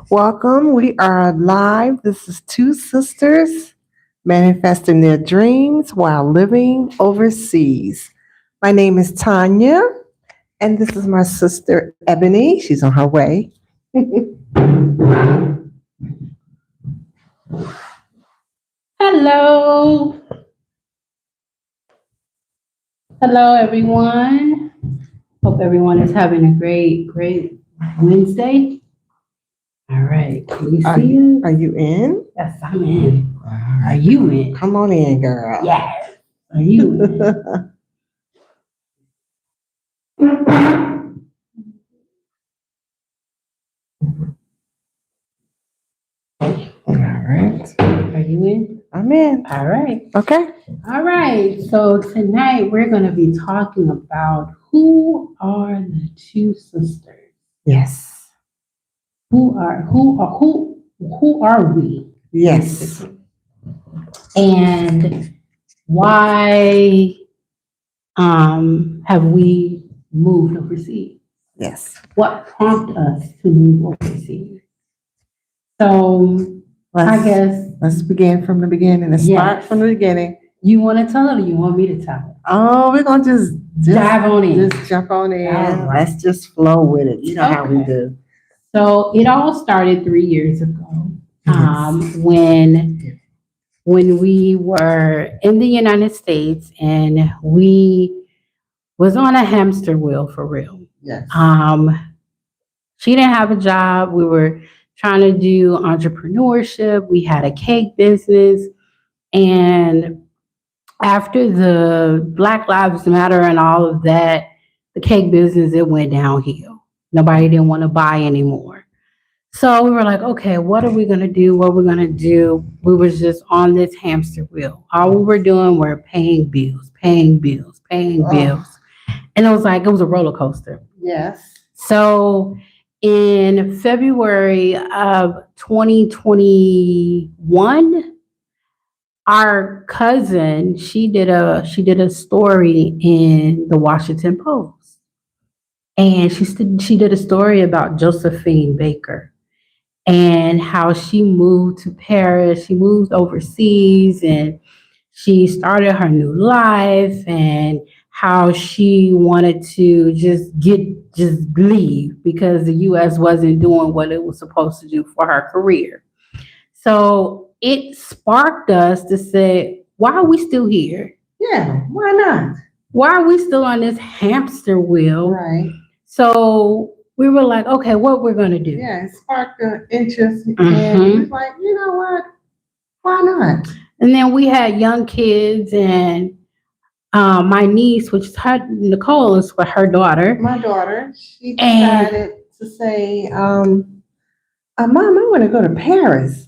Welcome. We are live. This is two sisters manifesting their dreams while living overseas. My name is Tonya, and this is my sister Ebony. She's on her way. Hello. Hello, everyone. Hope everyone is having a great Wednesday. All right. Can you Are, see us? are you in? Yes, I'm in. All Are right. you in? Come on in, girl. Yes. Are you in? All right. Are you in? I'm in. All right. Okay. All right. So tonight we're going to be talking about who are the two sisters? Yes. Who are we? Yes. And why have we moved overseas? Yes. What prompted us to move overseas? So I guess Let's begin from the beginning. Let's start from the beginning. you want to tell it or you want me to tell it? Oh, we're gonna just Dive on in. just jump on in. All right. Let's just flow with it. You know how we Okay. do. So it all started 3 years ago Yes. when we were in the United States and we was on a hamster wheel for real. Yes. She didn't have a job. We were trying to do entrepreneurship. We had a cake business. And after the Black Lives Matter and all of that, the cake business, it went downhill. Nobody didn't want to buy anymore. So we were like, okay, what are we going to do? What we're going to do? We was just on this hamster wheel. All we were doing were paying bills, paying bills, paying bills. And it was a roller coaster. Yes. So in February of 2021, our cousin, she did a story in the Washington Post. And she did a story about Josephine Baker and how she moved to Paris, she moved overseas and she started her new life and how she wanted to just leave because the US wasn't doing what it was supposed to do for her career. So it sparked us to say, why are we still here? Yeah. Why not? Why are we still on this hamster wheel? Right. So we were like, okay, what we're gonna do? Yeah. It sparked the interest, and we was like, you know what? Why not? And then we had young kids, and my niece, which is Nicole, is for her daughter. My daughter, she decided to say, Mom, I want to go to Paris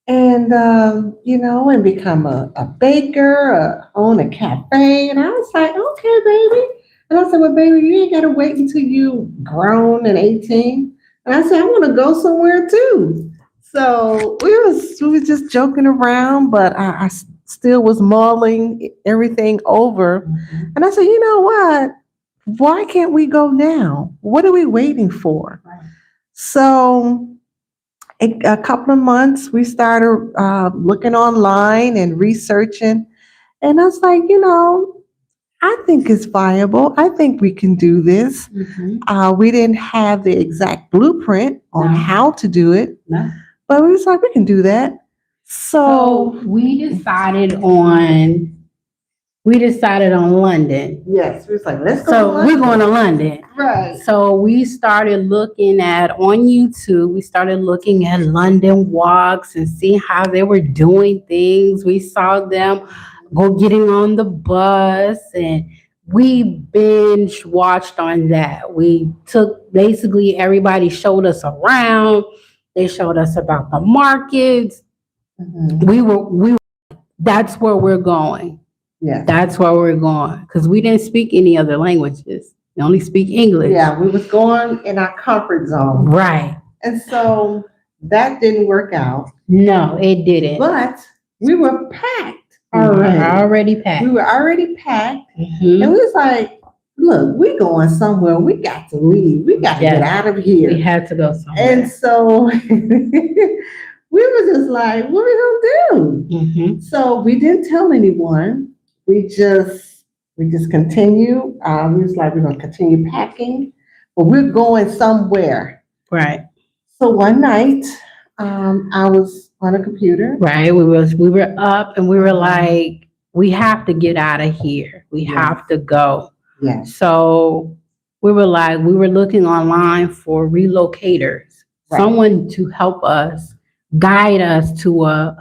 and, and become a baker, own a cafe. And I was like, okay, baby. And I said, well, baby, you ain't got to wait until you grown and 18. And I said, I want to go somewhere too. So we was just joking around, but I still was mulling everything over. Mhm. And I said, you know what? Why can't we go now? What are we waiting for? Right. So a couple of months, we started looking online and researching. And I was like, I think it's viable. I think we can do this. Mhm. We didn't have the exact blueprint on No. how to do it, No. but we was like, we can do that. So we decided on London. yes, we was like, let's go. So to we're London. going to London. Right. So we started looking at on YouTube, we started looking at London walks and see how they were doing things. We saw them getting on the bus and we binge watched on that. We took basically everybody showed us around. They showed us about the markets. Mhm. We that's where we're going. Yeah. That's where we're going because we didn't speak any other languages. We only speak English. Yeah, we was going in our comfort zone. Right. And so that didn't work out. No, it didn't. But we were packed We were already packed. We were already packed. Mhm. And we was like, look, we going somewhere. We got to leave. We got to get Yes. out of We here. had to go somewhere. And so we were just like, what are we gonna do? Mhm. So we didn't tell anyone. We just continue. We was like, we're gonna continue packing, but we're going somewhere. Right. So one night, I was on a computer. Right. We were up and we were like, we have to get out of here. We Yes. have to go. Yes. So we were looking online for relocators, Right. someone to help us, guide us to a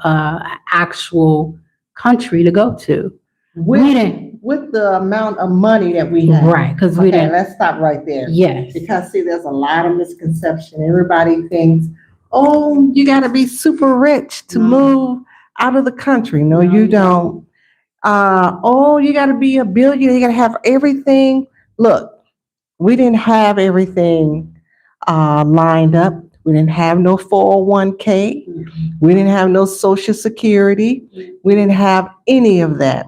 actual country to go to. We didn't. With the amount of money that we have. Right, because we Okay, didn't. let's stop right there. Yes. Because see, there's a lot of misconception. Everybody thinks, oh, you got to be super rich to No. move out of the country. No, No, you you don't. Oh, you got to be a billionaire. You got to have everything. Look, we didn't have everything lined up. We didn't have no 401k. We didn't have no Social Security. We didn't have any of that.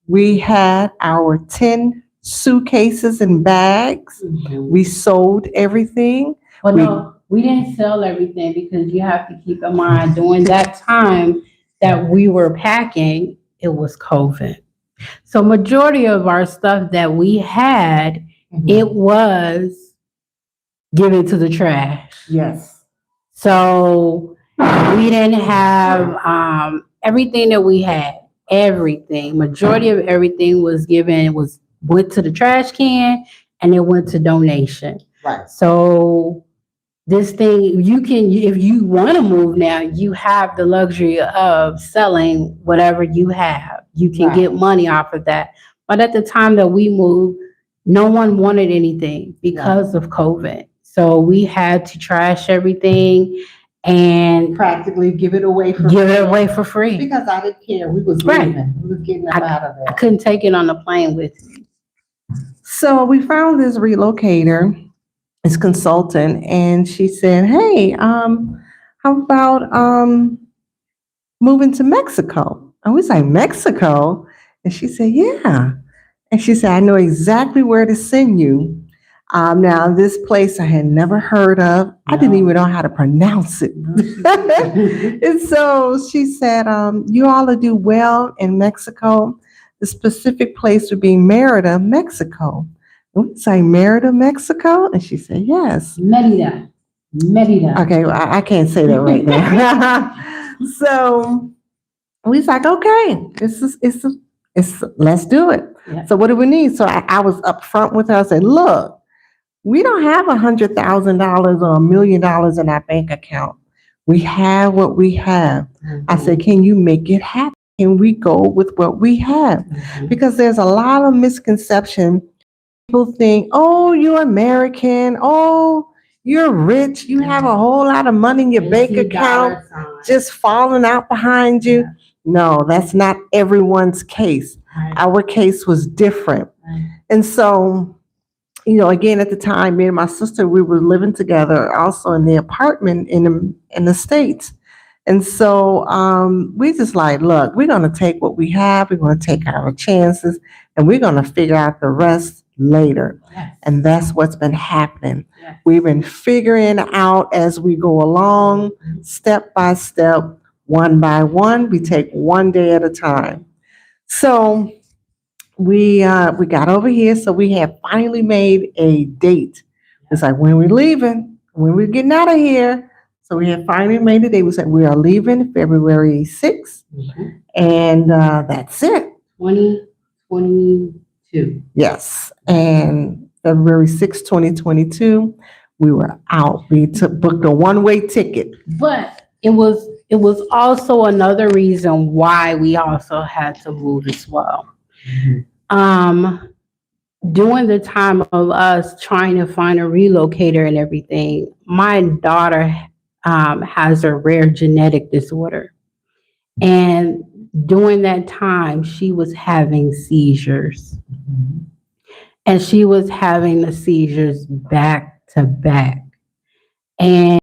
We had our 10 suitcases and bags. We sold everything. But no, we didn't sell everything because you have to keep in mind during that time that we were packing, it was COVID. So majority of our stuff that we had, it was given to the trash. Yes. So we didn't have everything that we had. Everything, majority of everything went to the trash can and it went to donation. Right. So this thing, if you want to move now, you have the luxury of selling whatever you have. You can get money off of that. But at the time that we moved, no one wanted anything because of COVID. So we had to trash everything and practically give it away for free. Because I didn't care. We was Right. leaving. We was getting up out of there. I couldn't take it on the plane with me. So we found this relocator, this consultant, and she said, hey, how about moving to Mexico? And we was like, Mexico? And she said, yeah. And she said, I know exactly where to send you. Now, this place I had never heard of. I didn't even know how to pronounce it. And so she said, you all will do well in Mexico. The specific place would be Merida, Mexico. And we say, Merida, Mexico? And she said, yes. Merida. Okay, well, I can't say that right now. So we was like, okay, let's do it. Yeah. So what do we need? So I was upfront with her. I said, look, we don't have $100,000 or $1 million in our bank account. We have what we have. I said, can you make it happen? Can we go with what we have? Because there's a lot of misconception. People think, oh, you're American. Oh, you're rich. You have a whole lot of money in your bank account just falling out behind you. Yeah. No, that's not everyone's case. Right. Our case was different. Right. And so, again, at the time, me and my sister, we were living together also in the apartment in the States. And so we just like, look, we're going to take what we have. We're going to take our chances and we're going to figure out the rest later. Yes. And that's what's been happening. Yes. We've been figuring out as we go along, step by step, one by one. We take one day at a time. So we got over here. So we have finally made a date. It's like when we're leaving, when we're getting out of here. So we have finally made a date. We said we are leaving February 6th. And that's it. 2022. Yes. And February 6th, 2022, we were out. We booked a one-way ticket. But it was also another reason why we also had to move as well. During the time of us trying to find a relocator and everything, my daughter has a rare genetic disorder. And during that time, she was having seizures. And she was having the seizures back to back. And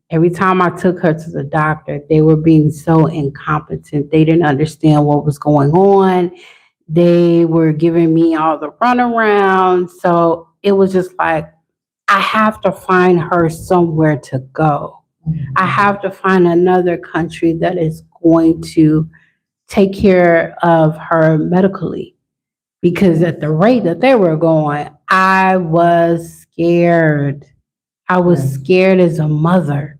every time I took her to the doctor, they were being so incompetent. They didn't understand what was going on. They were giving me all the runaround. So it was just like, I have to find her somewhere to go. I have to find another country that is going to take care of her medically. Because at the rate that they were going, I was scared. I was scared as a mother.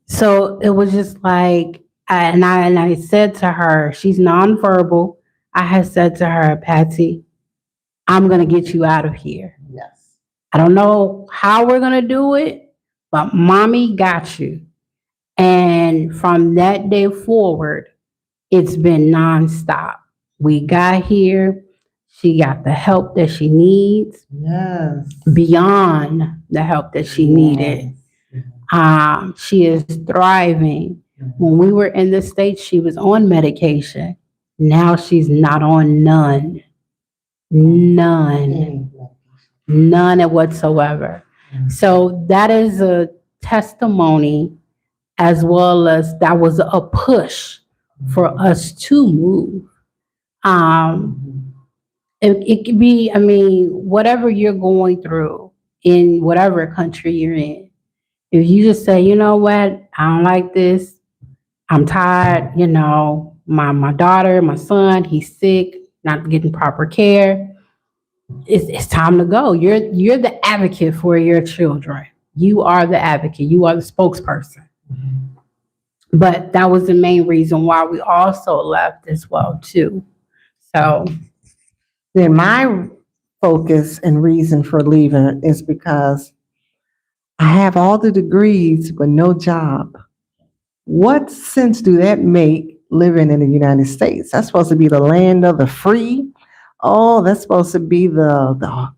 So it was just like, and I said to her, she's nonverbal. I had said to her, Patsy, I'm going to get you out of here. Yes. I don't know how we're going to do it, but mommy got you. And from that day forward, it's been nonstop. We got here. She got the help that she needs. Yes. Beyond the help that she needed. She is thriving. When we were in the States, she was on medication. Now she's not on none. None whatsoever. So that is a testimony, as well as that was a push for us to move. It could be, I mean, whatever you're going through in whatever country you're in, if you just say, you know what, I don't like this, I'm tired, my daughter, my son, he's sick, not getting proper care. It's time to go. You're the advocate for your children. You are the advocate. You are the spokesperson. But that was the main reason why we also left as well too. So then my focus and reason for leaving is because I have all the degrees but no job. What sense do that make living in the United States? That's supposed to be the land of the free. Oh, that's supposed to be the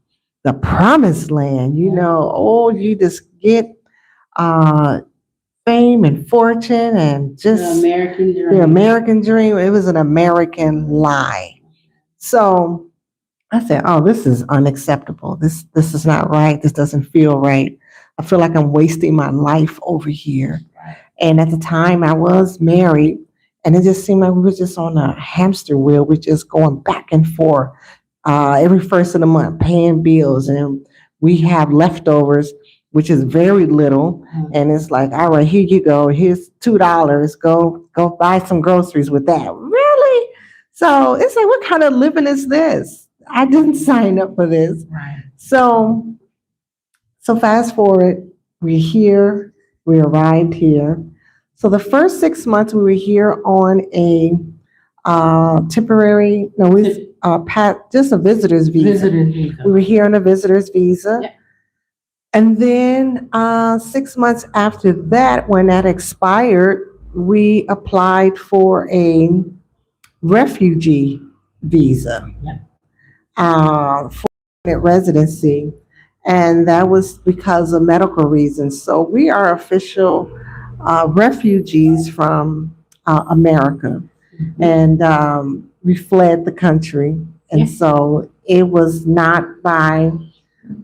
promised land, Oh, you just get fame and fortune and just the American dream. It was an American lie. So I said, oh, this is unacceptable. This is not right. This doesn't feel right. I feel like I'm wasting my life over here. And at the time I was married, and it just seemed like we were just on a hamster wheel. We're just going back and forth every first of the month, paying bills. And we have leftovers, which is very little. And it's like, all right, here you go. Here's $2. Go buy some groceries with that. Really? So it's like, what kind of living is this? I didn't sign up for this. Right. So fast forward, we're here. We arrived here. So the first 6 months we were here on a temporary, just a visitor's visa. We were here on a visitor's visa. Yeah. And then 6 months after that, when that expired, we applied for a refugee visa for residency. And that was because of medical reasons. So we are official refugees from America. And we fled the country. And so it was not by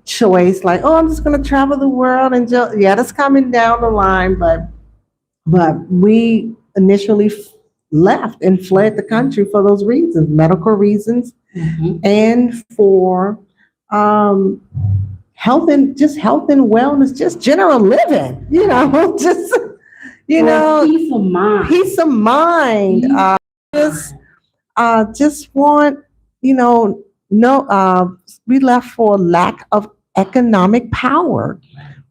choice, like, oh, I'm just going to travel the world and that's coming down the line. But we initially left and fled the country for those reasons, medical reasons, and for health and wellness, just general living, just peace of mind. Peace of mind. Just want, we left for lack of economic power.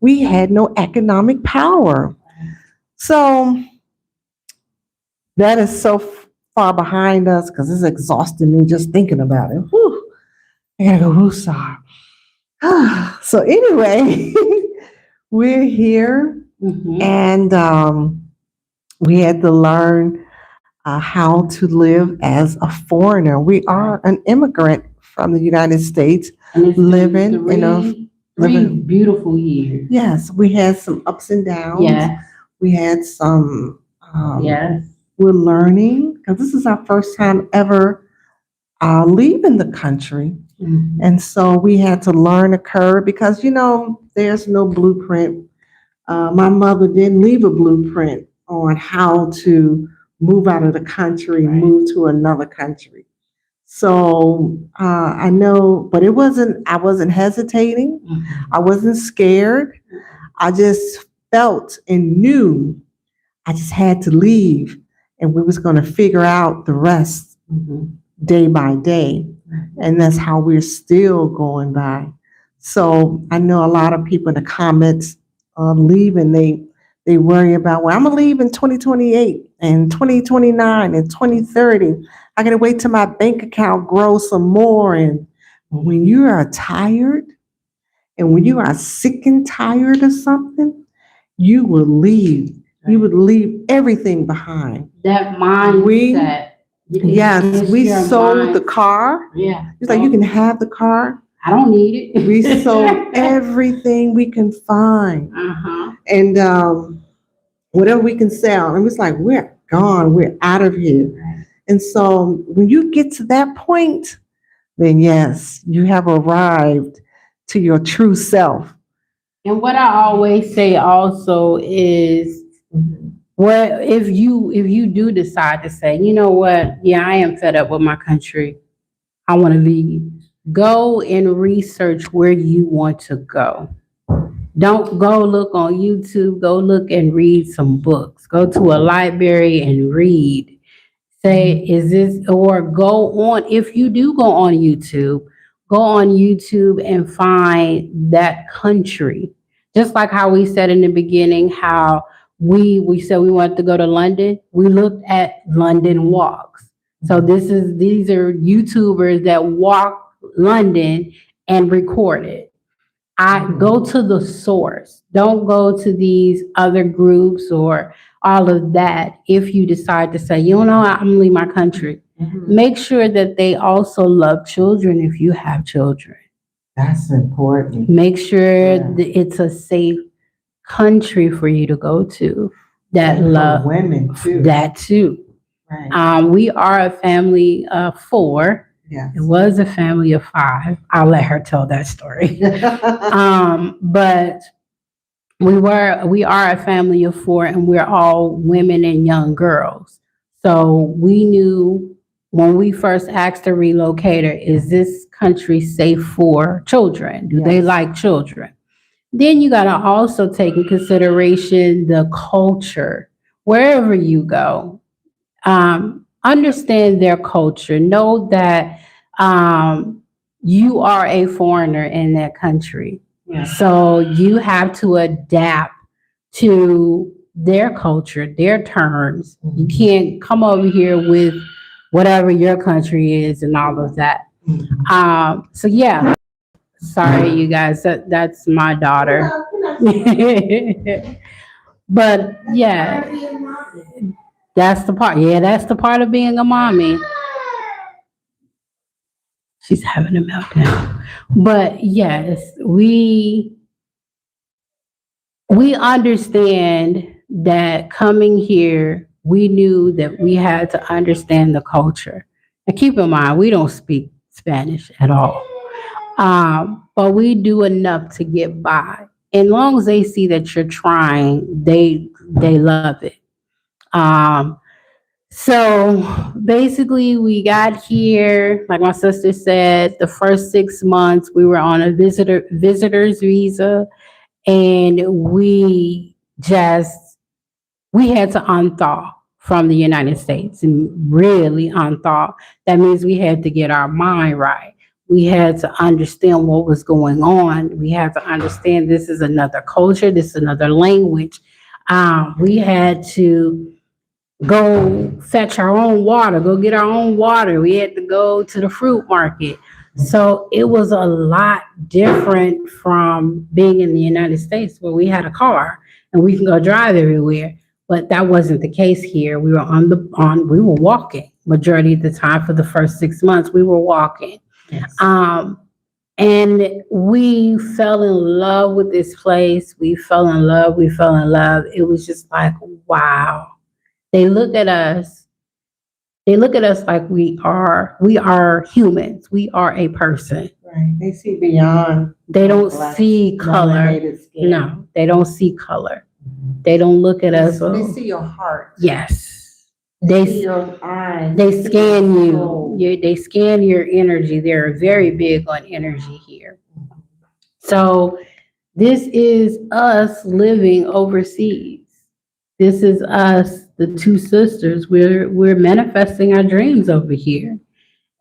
We had no economic power. So that is so far behind us because it's exhausting me just thinking about it. Whew. I gotta go woosah. So anyway, we're here and we had to learn how to live as a foreigner. We are an immigrant from the United States, living in beautiful years. Yes, we had some ups and downs. Yes. We had some. We're learning because this is our first time ever leaving the country. And so we had to learn a curve because, there's no blueprint. My mother didn't leave a blueprint on how to move out of the country, move to another country. So I know, but I wasn't hesitating. I wasn't scared. I just felt and knew I just had to leave, and we was going to figure out the rest day by day. And that's how we're still going by. So I know a lot of people in the comments leaving, they worry about, well, I'm gonna leave in 2028 and 2029 and 2030. I gotta wait till my bank account grows some more. And when you are tired and when you are sick and tired of something, you will leave. You would leave everything behind. That mindset. Yes, we sold the car. Yeah. It's like, you can have the car. I don't need it. We sold everything we can find. And whatever we can sell. And it's like, we're gone. We're out of here. And so when you get to that point, then yes, you have arrived to your true self. And what I always say also is, well, if you do decide to say, you know what, yeah, I am fed up with my country, I want to leave, go and research where you want to go. Don't go look on YouTube, go look and read some books. Go to a library and read. Say, is this, or go on, if you do go on YouTube, go on YouTube and find that country. Just like how we said in the beginning, how we said we wanted to go to London. We looked at London walks. So these are YouTubers that walk London and record it. I go to the source. Don't go to these other groups or all of that. If you decide to say, you know, I'm gonna leave my country, make sure that they also love children if you have children. That's important. Make sure that it's a safe country for you to go to that love women too. That too. Right. We are a family of 4. Yes. It was a family of 5. I'll let her tell that story. But we are a family of 4, and we're all women and young girls. So we knew when we first asked the relocator, is this country safe for children? Do they like children? Then you got to also take in consideration the culture. Wherever you go, understand their culture. Know that you are a foreigner in that country. Yeah. So you have to adapt to their culture, their terms. You can't come over here with whatever your country is and all of that. So yeah, sorry you guys, that's my daughter. But yeah, that's the part. Yeah, that's the part of being a mommy. She's having a meltdown. But yes, we understand that coming here, we knew that we had to understand the culture. And keep in mind, we don't speak Spanish at all. But we do enough to get by. As long as they see that you're trying, they love it. So basically we got here, like my sister said, the first 6 months we were on a visitor's visa, and we had to unthaw from the United States and really unthaw. That means we had to get our mind right. We had to understand what was going on. We had to understand this is another culture, this is another language. We had to go fetch our own water, go get our own water. We had to go to the fruit market. So it was a lot different from being in the United States, where we had a car and we can go drive everywhere. But that wasn't the case here. We were we were walking majority of the time. For the first 6 months, we were walking. Yes. And we fell in love with this place. We fell in love. It was just like, wow. They look at us like we are humans. We are a person. Right. They see beyond. They don't see color. No, they don't see color. They don't look at us. They see your heart. Yes. They Your eyes. they scan you. Soul. They scan your energy. They're very big on energy here. So this is us living overseas. This is us, the two sisters. We're manifesting our dreams over here.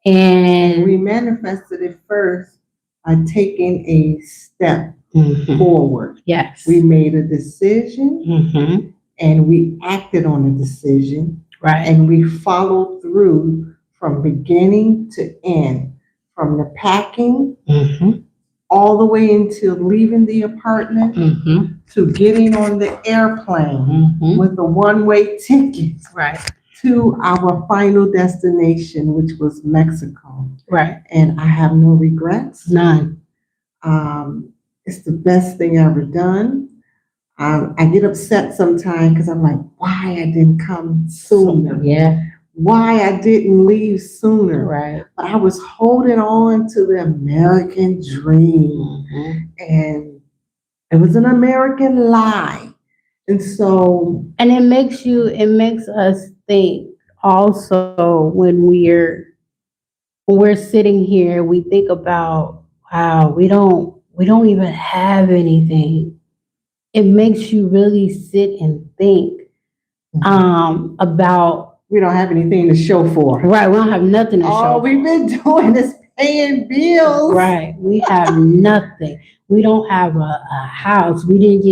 And we And manifested it first by taking a step Mhm. forward. Yes. We made a decision Mhm. and we acted on the decision Right. and we followed through from beginning to end, from the packing Mhm. all the way into leaving the apartment Mhm. to getting on the airplane Mhm. with the one-way ticket Right. to our final destination, which was Mexico. Right. And I have no regrets. None. It's the best thing I've ever done. I get upset sometimes because I'm like, why I didn't come sooner? Yeah. Why I didn't leave sooner? Right. But I was holding on to the American dream, Mhm. and it was an American lie. And so, And it makes us think also when we're sitting here, we think about, wow, we don't even have anything. It makes you really sit and think about, we don't have anything to show for. right, we don't have nothing to show. All we've been doing is paying bills. Right. We have nothing. We don't have a house. We didn't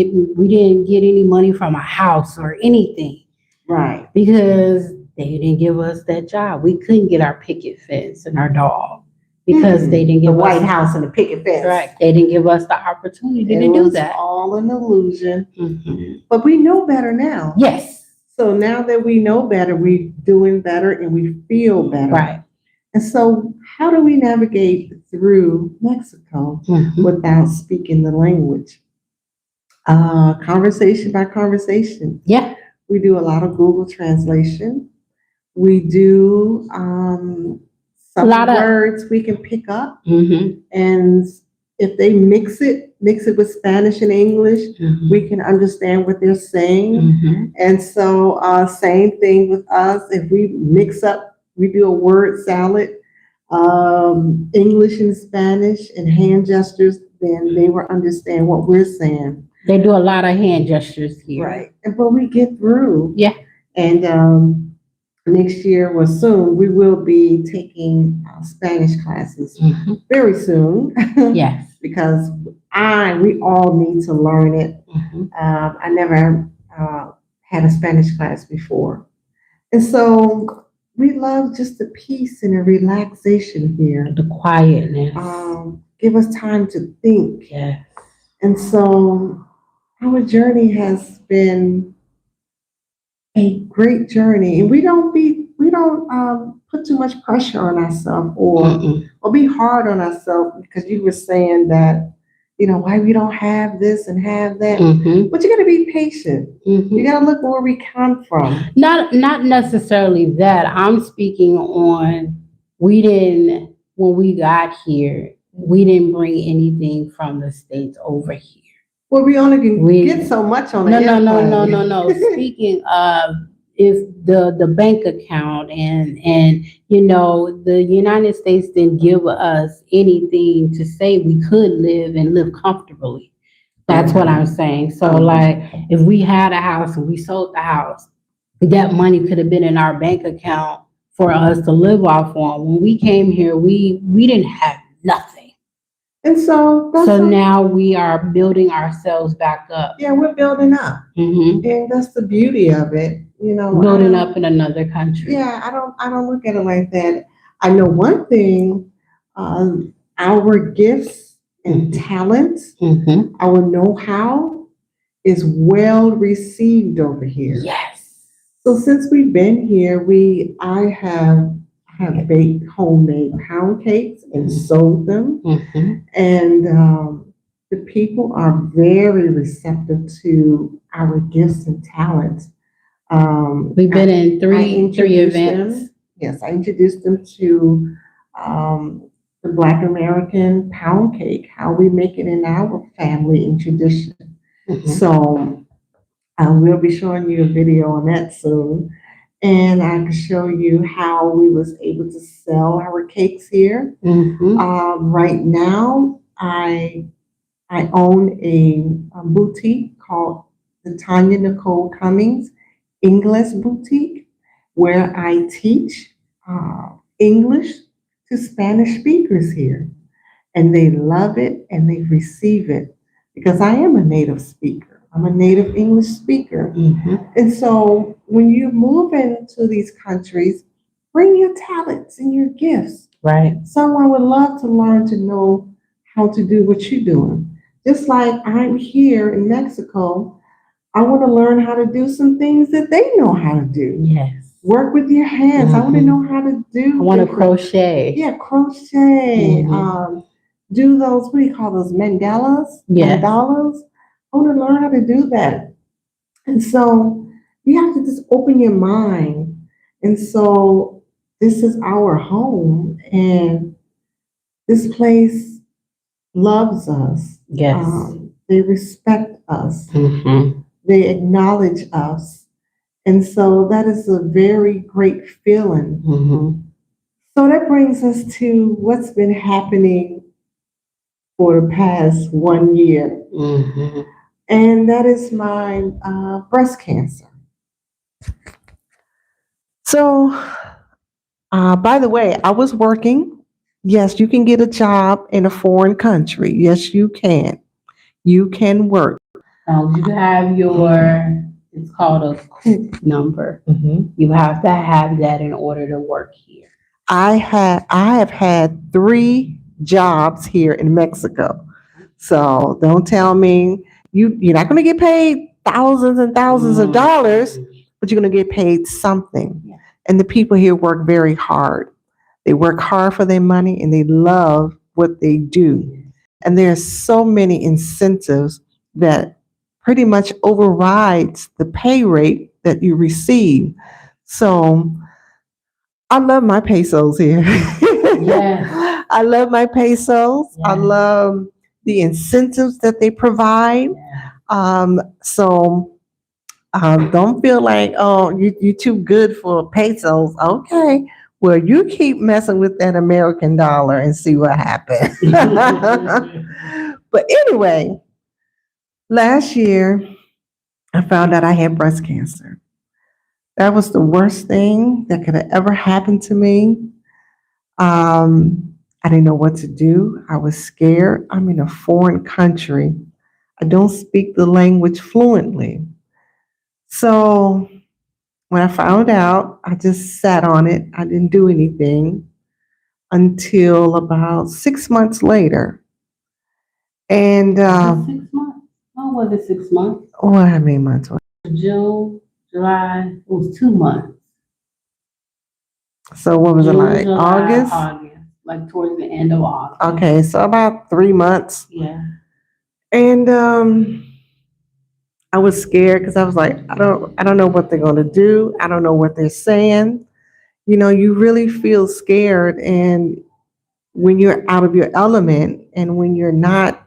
get any money from a house or anything. Right. Because they didn't give us that job. We couldn't get our picket fence and our dog because they didn't give the us White House and the picket fence. Right. They didn't give us the opportunity to do that. All an illusion. Mhm. But we know better now. Yes. So now that we know better, we're doing better and we feel better. Right. And so how do we navigate through Mexico Mhm. without speaking the language? Conversation by conversation. Yeah. We do a lot of Google translation. We do some words we can pick up. Mhm. And if they mix it with Spanish and English, Mhm. we can understand what they're saying. Mhm. And so same thing with us. If we mix up, we do a word salad, English and Spanish and hand gestures, then they will understand what we're saying. They do a lot of hand gestures here. Right. But we get through. Yeah. And next year or soon, we will be taking Spanish classes Mhm. very soon. Yes. Because we all need to learn it. Mhm. I never had a Spanish class before. And so we love just the peace and the relaxation here. The quietness. Give us time to think. Yes. And so our journey has been a great journey, and we don't put too much pressure on ourselves or be hard on ourselves, because you were saying that, why we don't have this and have that. Mhm. But you got to be patient. Mhm. You got to look where we come from. Not necessarily that. I'm speaking on, when we got here, we didn't bring anything from the States over here. Well, we only can get so much on the airplane. No. Speaking of, if the bank account and the United States didn't give us anything to say we could live comfortably. That's what I'm saying. So like, if we had a house and we sold the house, that money could have been in our bank account for us to live off on. When we came here, we didn't have nothing. And so now we are building ourselves back up. Yeah, we're building up. Mm-hmm. And that's the beauty of it. Building up in another country. Yeah, I don't look at it like that. I know one thing, our gifts and talents, our know-how is well received over here. Yes. So since we've been here, I have baked homemade pound cakes and sold them. And the people are very receptive to our gifts and talents. We've been in three events. Yes, I introduced them to the Black American pound cake, how we make it in our family and tradition. So we'll be showing you a video on that soon. and I can show you how we was able to sell our cakes here. Right now, I own a boutique called the Tonya Nicole Cummings English Boutique, where I teach English to Spanish speakers here, and they love it and they receive it because I am a native speaker. I'm a native English speaker. And so when you move into these countries, bring your talents and your gifts. Right. Someone would love to learn to know how to do what you're doing. Just like I'm here in Mexico, I want to learn how to do some things that they know how to do. Yes. Work with your hands. I want to know how to do. I want to crochet. Yeah, crochet. Do those, what do you call those, mandalas? Yes. Mandalas. I want to learn how to do that. And so you have to just open your mind. And so this is our home, and this place loves us. Yes. They respect us. They acknowledge us. And so that is a very great feeling. So that brings us to what's been happening for the past 1 year. And that is my breast cancer. So, by the way, I was working. Yes, you can get a job in a foreign country. Yes, you can. You can work. You have your, it's called a COOP number. You have to have that in order to work here. I have had 3 jobs here in Mexico. So don't tell me you're not going to get paid thousands and thousands of dollars, but you're going to get paid something. Yeah. And the people here work very hard. They work hard for their money and they love what they do. And there's so many incentives that pretty much overrides the pay rate that you receive. So I love my pesos here. Yes. I love my pesos. I Yes. love the incentives that they provide. So don't feel like, oh, you're too good for pesos. Okay. Well, you keep messing with that American dollar and see what happens. But anyway, last year, I found out I had breast cancer. That was the worst thing that could have ever happened to me. I didn't know what to do. I was scared. I'm in a foreign country. I don't speak the language fluently. So when I found out, I just sat on it. I didn't do anything until about 6 months later. And Was it 6 months? Oh, was it 6 months? how many months? June, July, it was 2 months. So what was it June, like? July, August? like towards the end of August. Okay, so about 3 months. Yeah. And I was scared because I was like, I don't know what they're going to do. I don't know what they're saying. You know, you really feel scared, and when you're out of your element, and when you're not,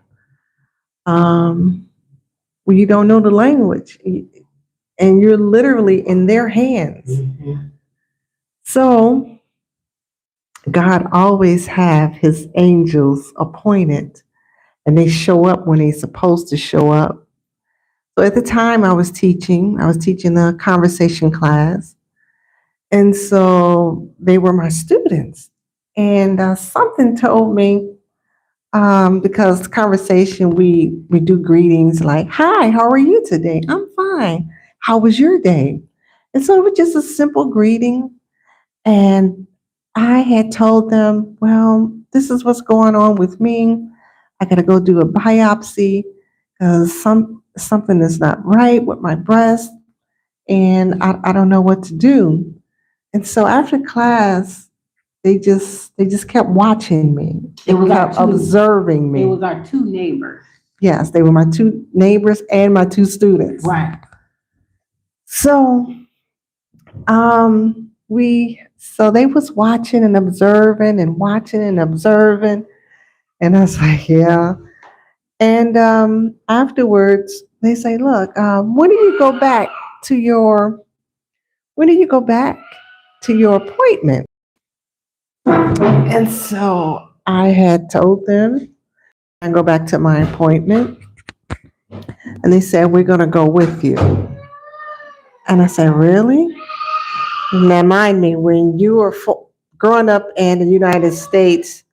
when you don't know the language, and you're literally in their hands. So God always have His angels appointed, and they show up when they're supposed to show up. So at the time I was teaching a conversation class. And so they were my students. And something told me, because conversation, we do greetings like, hi, how are you today? I'm fine. How was your day? And so it was just a simple greeting. And I had told them, well, this is what's going on with me. I got to go do a biopsy because something is not right with my breast, and I don't know what to do. And so after class, they just kept watching me. They kept observing me. They was our 2 neighbors. Yes, they were my 2 neighbors and my 2 students. Right. So they was watching and observing and watching and observing. And I was like, yeah. And afterwards, they say, look, when do you go back to your when do you go back to your appointment? And so I had told them I go back to my appointment, and they said, we're going to go with you. And I said, really? Now, mind me, when you are growing up in the United States,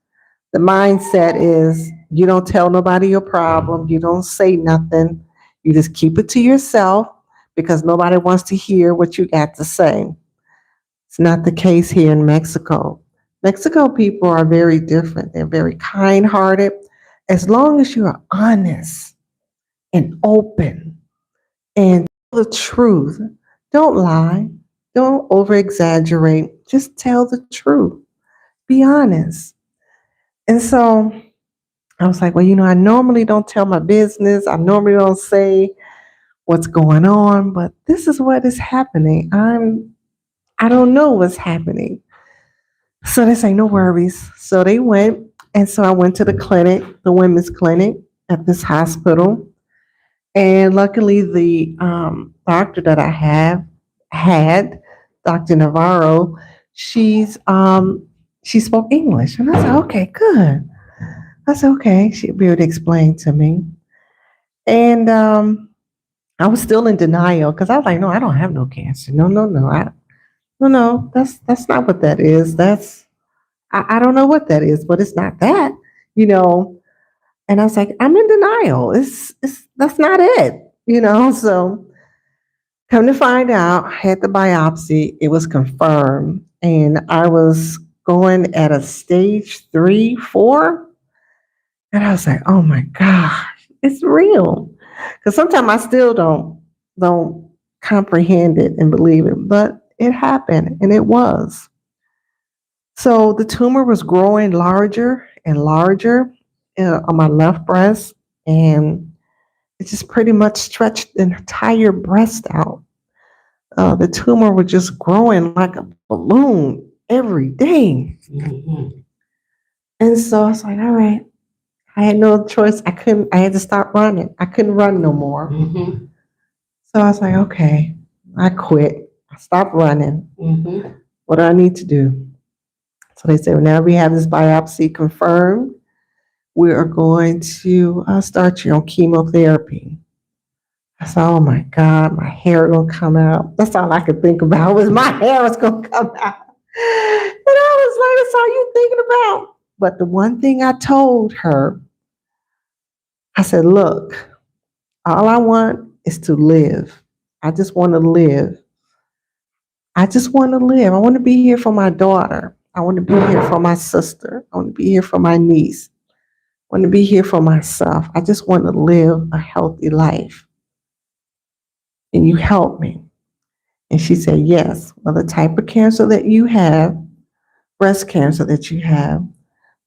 the mindset is you don't tell nobody your problem, you don't say nothing, you just keep it to yourself because nobody wants to hear what you got to say. It's not the case here in Mexico. Mexico people are very different. They're very kind-hearted. As long as you are honest and open and tell the truth, don't lie, don't over-exaggerate, just tell the truth. Be honest. And so I was like, well, I normally don't tell my business. I normally don't say what's going on, but this is what is happening. I don't know what's happening. So they say, no worries. So they went. And so I went to the clinic, the women's clinic at this hospital. And luckily the doctor that I had, Dr. Navarro, she spoke English. And I said, okay, good. I said, okay, she'll be able to explain to me. And I was still in denial because I was like, no, I don't have no cancer. No, no, no. No, that's not what that is. I don't know what that is, but it's not that, you know. And I was like, I'm in denial. It's that's not it. So come to find out, I had the biopsy. It was confirmed, and I was going at a stage 3, 4. And I was like, oh my gosh, it's real. Because sometimes I still don't comprehend it and believe it, but it happened and it was. So the tumor was growing larger and larger on my left breast, and it just pretty much stretched the entire breast out. The tumor was just growing like a balloon every day. Mm-hmm. And so I was like, all right. I had no choice. I had to stop running. I couldn't run no more. Mm-hmm. So I was like, okay, I quit. I stopped running. Mm-hmm. What do I need to do? So they said, well, now we have this biopsy confirmed. We are going to start you on chemotherapy. I said, oh my God, my hair gonna come out. That's all I could think about was my hair was gonna come out. And I was like, that's all you thinking about. But the one thing I told her, I said, look, all I want is to live. I just want to live. I just want to live. I want to be here for my daughter. I want to be here for my sister. I want to be here for my niece. I want to be here for myself. I just want to live a healthy life. And you help me. And she said, yes. Well, the type of cancer that you have, breast cancer that you have,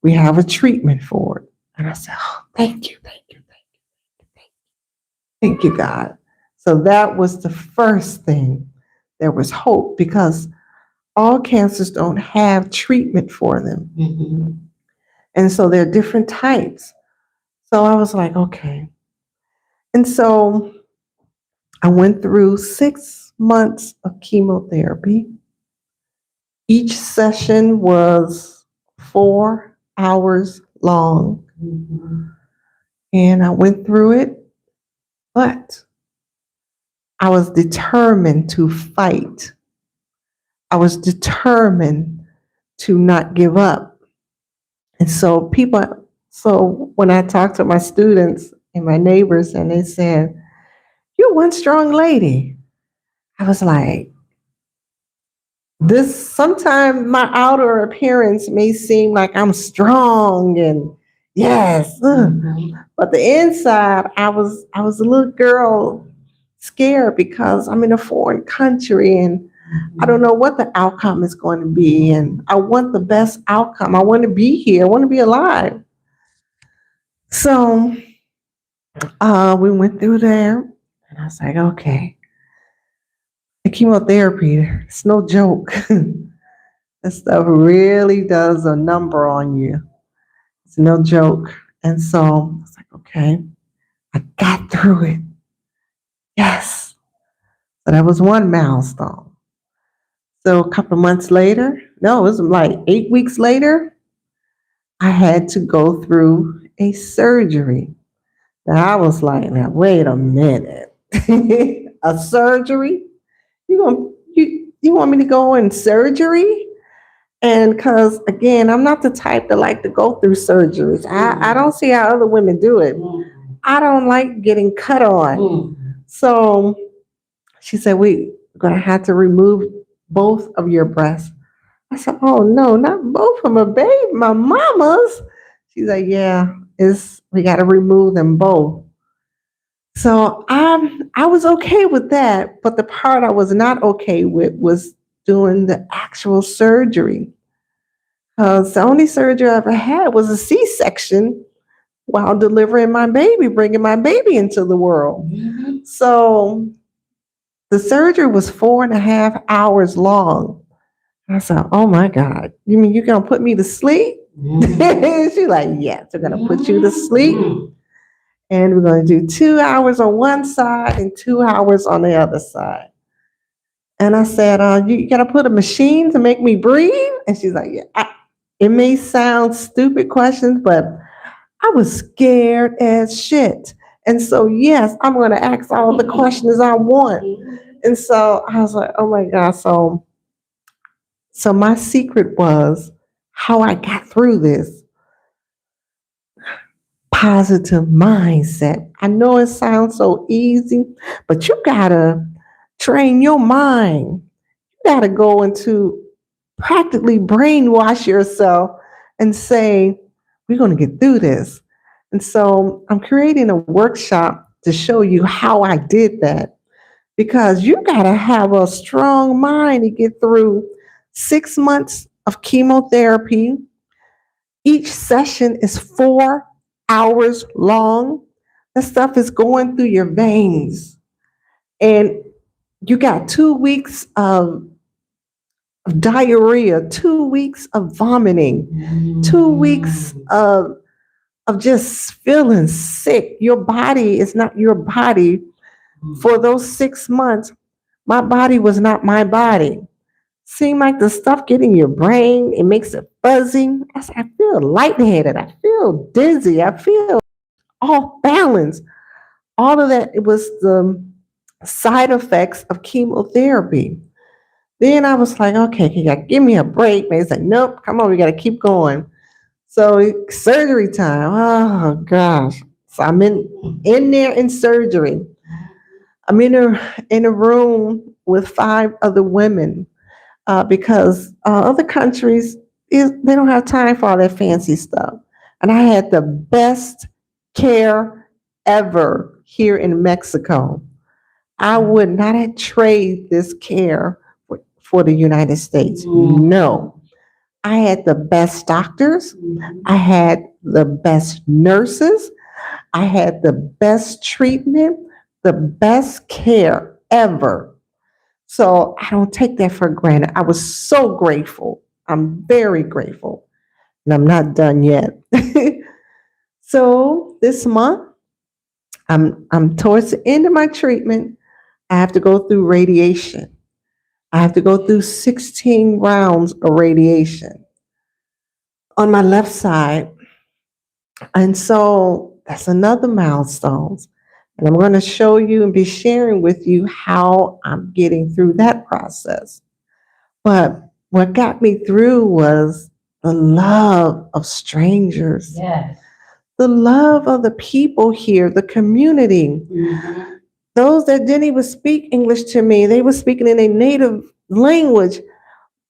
we have a treatment for it. And I said, oh, thank you, thank you, thank you, thank you. Thank you, God. So that was the first thing. There was hope because all cancers don't have treatment for them. Mm-hmm. And so there are different types. So I was like, okay. And so I went through 6 months of chemotherapy. Each session was 4 hours long. Mm-hmm. And I went through it, but I was determined to fight. I was determined to not give up. And so when I talked to my students and my neighbors and they said, you're one strong lady. I was like, sometimes my outer appearance may seem like I'm strong and yes, but the inside, I was a little girl scared because I'm in a foreign country and I don't know what the outcome is going to be. And I want the best outcome. I want to be here. I want to be alive. So we went through there and I was like, okay, the chemotherapy, it's no joke. That stuff really does a number on you. It's no joke. And so I was like, okay, I got through it. Yes. So that was one milestone. So a couple of months later, no, it was like 8 weeks later, I had to go through a surgery. Now I was like, now wait a minute. A surgery? You want me to go in surgery? And because again, I'm not the type that like to go through surgeries. I don't see how other women do it. I don't like getting cut on. So she said, we're gonna have to remove both of your breasts. I said, oh no, not both of them, babe, my mama's. She's like, yeah, it's we gotta remove them both. So I was okay with that, but the part I was not okay with was doing the actual surgery. The only surgery I ever had was a C-section while delivering my baby, bringing my baby into the world. So the surgery was 4.5 hours long. I said, oh my God, you mean you're going to put me to sleep? She's like, yes, they're going to put you to sleep. And we're going to do 2 hours on one side and 2 hours on the other side. And I said, you got to put a machine to make me breathe? And she's like, yeah. It may sound stupid questions, but I was scared as shit. And so, yes, I'm going to ask all the questions I want. And so I was like, oh my God. So my secret was how I got through this. Positive mindset. I know it sounds so easy, but you gotta train your mind. You gotta go into practically brainwash yourself and say, we're gonna get through this. And so I'm creating a workshop to show you how I did that because you gotta have a strong mind to get through 6 months of chemotherapy. Each session is 4 hours long. That stuff is going through your veins. And you got 2 weeks of diarrhea, 2 weeks of vomiting, 2 weeks of just feeling sick. Your body is not your body. For those 6 months, my body was not my body. Seem like the stuff getting in your brain, it makes it fuzzy. I feel lightheaded. I feel dizzy. I feel off balance. All of that, it was the side effects of chemotherapy. Then I was like, okay, you got give me a break. They said, nope, come on, we got to keep going. So surgery time. Oh gosh. So I'm in there in surgery. I'm in a room with 5 other women because other countries they don't have time for all that fancy stuff. And I had the best care ever here in Mexico. I would not have traded this care for the United States. No. I had the best doctors. I had the best nurses. I had the best treatment, the best care ever. So I don't take that for granted. I was so grateful. I'm very grateful. And I'm not done yet. So this month, I'm towards the end of my treatment. I have to go through radiation. I have to go through 16 rounds of radiation on my left side. And so that's another milestone. And I'm going to show you and be sharing with you how I'm getting through that process. But what got me through was the love of strangers. Yes. The love of the people here, the community. Mm-hmm. Those that didn't even speak English to me, they were speaking in a native language.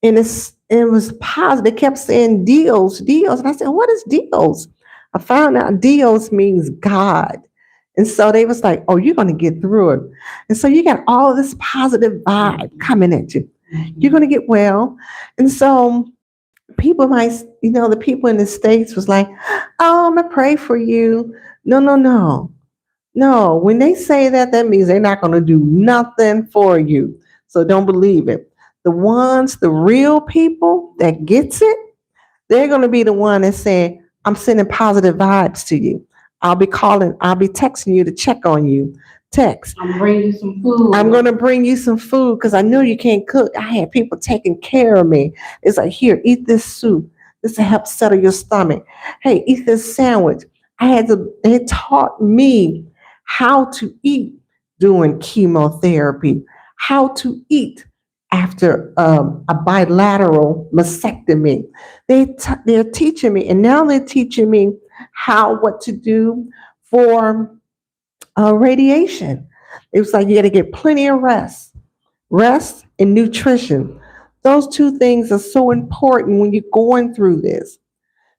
And it was positive. They kept saying Dios, Dios. And I said, what is Dios? I found out Dios means God. And so they was like, oh, you're going to get through it. And so you got all this positive vibe coming at you. You're going to get well. And so people might, the people in the States was like, oh, I'm going to pray for you. No, no, no. No, when they say that, that means they're not going to do nothing for you. So don't believe it. The real people that gets it, they're going to be the one that say, I'm sending positive vibes to you. I'll be texting you to check on you. Text. I'm bringing some food. I'm going to bring you some food because I know you can't cook. I had people taking care of me. It's like, here, eat this soup. This will help settle your stomach. Hey, eat this sandwich. They taught me how to eat during chemotherapy, how to eat after a bilateral mastectomy. They're teaching me, and now they're teaching me what to do for radiation. It was like you got to get plenty of rest and nutrition. Those two things are so important when you're going through this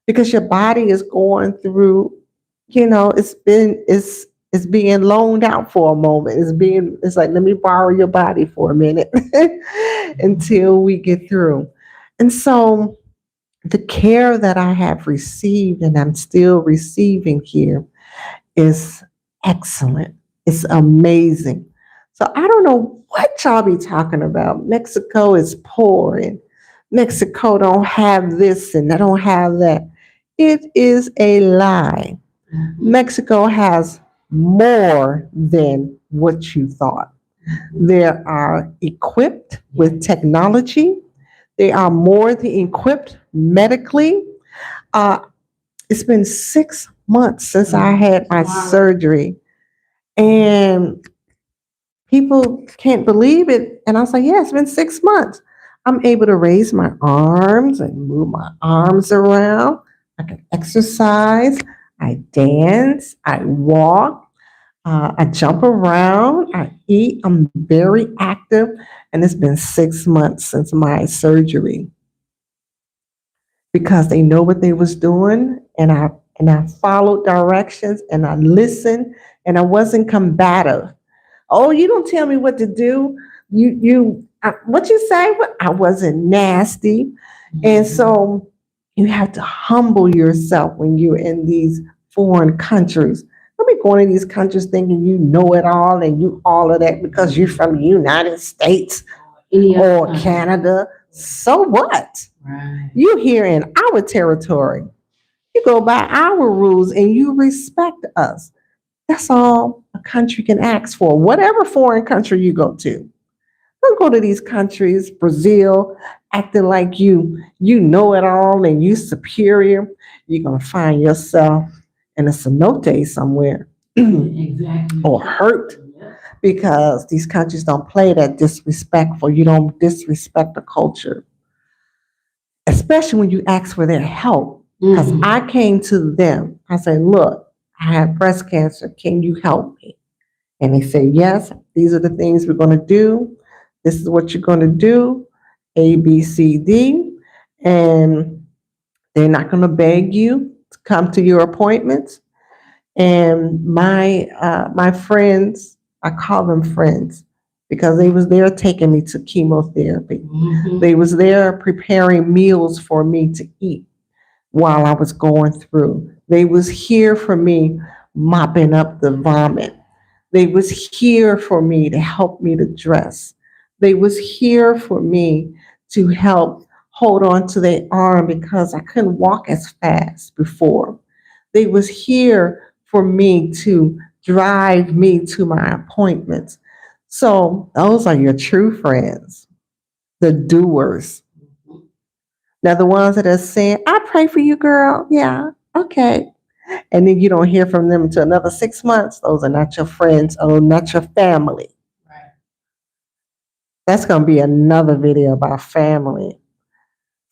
because your body is going through, it's being loaned out for a moment. It's like, let me borrow your body for a minute until we get through. And so the care that I have received and I'm still receiving here is excellent. It's amazing. So I don't know what y'all be talking about. Mexico is poor and Mexico don't have this and they don't have that. It is a lie. Mexico has more than what you thought. They are equipped with technology. They are more than equipped medically. Uh, it's been 6 months since I had my surgery, and people can't believe it. And I was like, yeah, it's been 6 months. I'm able to raise my arms and move my arms around. I can exercise. I dance. I walk. I jump around. I eat. I'm very active. And it's been 6 months since my surgery because they know what they was doing, and I followed directions and I listened, and I wasn't combative. Oh, you don't tell me what to do. What you say? I wasn't nasty. And so you have to humble yourself when you're in these foreign countries. Don't be going to these countries thinking you know it all and you all of that because you're from the United States or Canada. So what? Right. You here in our territory. You go by our rules and you respect us. That's all a country can ask for, whatever foreign country you go to. Don't go to these countries, Brazil, acting like you know it all and you superior. You're gonna find yourself in a cenote somewhere Exactly. or hurt because these countries don't play that disrespectful. You don't disrespect the culture, especially when you ask for their help. Because I came to them. I said, look, I have breast cancer. Can you help me? And they say, yes, these are the things we're going to do. This is what you're going to do, A, B, C, D. And they're not going to beg you to come to your appointments. And my friends, I call them friends because they was there taking me to chemotherapy. They was there preparing meals for me to eat while I was going through. They was here for me mopping up the vomit. They was here for me to help me to dress. They was here for me to help hold on to their arm because I couldn't walk as fast before. They was here for me to drive me to my appointments. So those are your true friends, the doers. Now the ones that are saying, I pray for you, girl. Yeah, okay. And then you don't hear from them until another 6 months. Those are not your friends or not your family. Right. That's going to be another video about family.